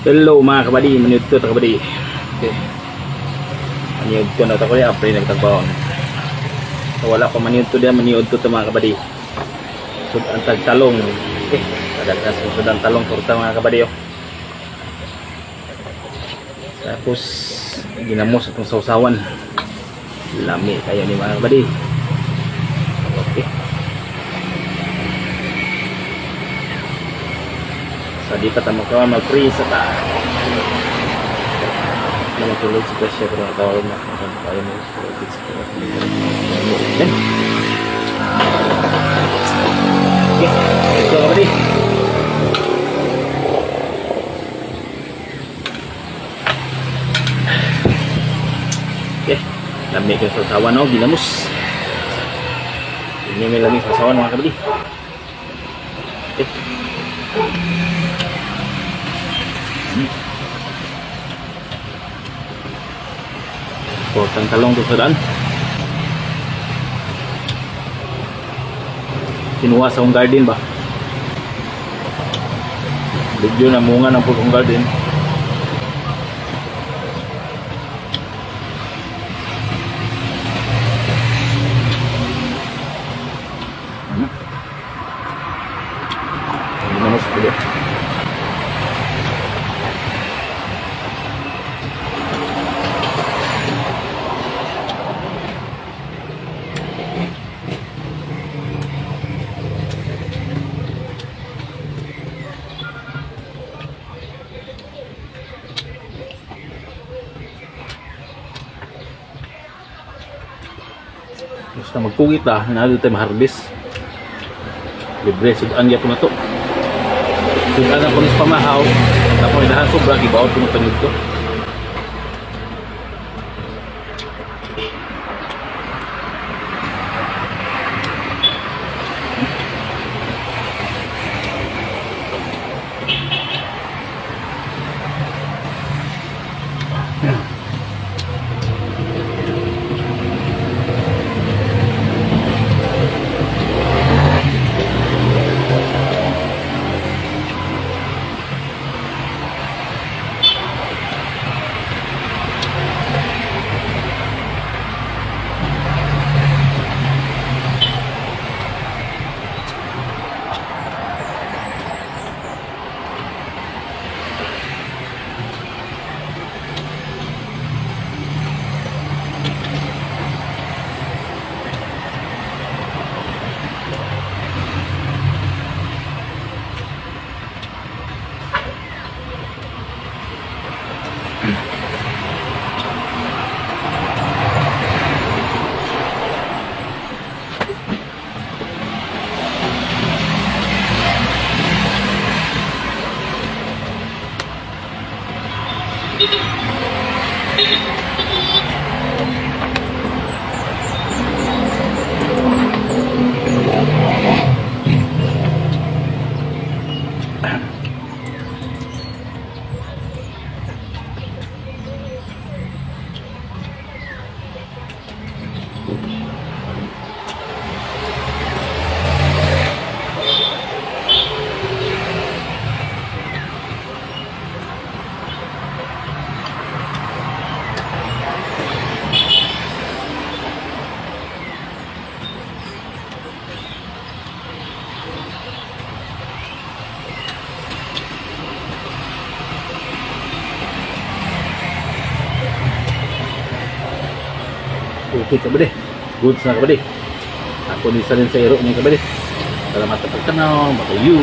Hello mga kabady, maniyod ko ta kabady. Okay. Maniyod ko na ta ko after nagtagbaon. So wala pa maniyod to diyan, maniyod to ta mga kabady. So ang tagtalong. Okay. Kadagdas so ang talong torta mga kabady. Oh. Tapos ginamos atong sausawan. Lami kayo ni mga kabady. Okay. So di pa tamo ka mag-free sa ta. Naman tulog si Tasha pero natawag na tayo mo sa kids ko. Okay. Let's go buddy. Okay. Lami ka sa sawan no, ginamos. Ini may lami sa sawan mga kabady. Okay. Portang talong to sa daan. Kinuha sa akong garden ba? Video na munga ng pulong garden. Ano sa pili? Basta magpugit lah, nalo tayo ma-harvest. Libre, sudan niya po na to. Sudan ako nis pamahaw. Tapos inahan sobra, ibaot ko ng panid ko. Okay kabady, goods na kabady. Ako nisa rin sa iro mga kabady. Salamat sa pagtanaw, matayo.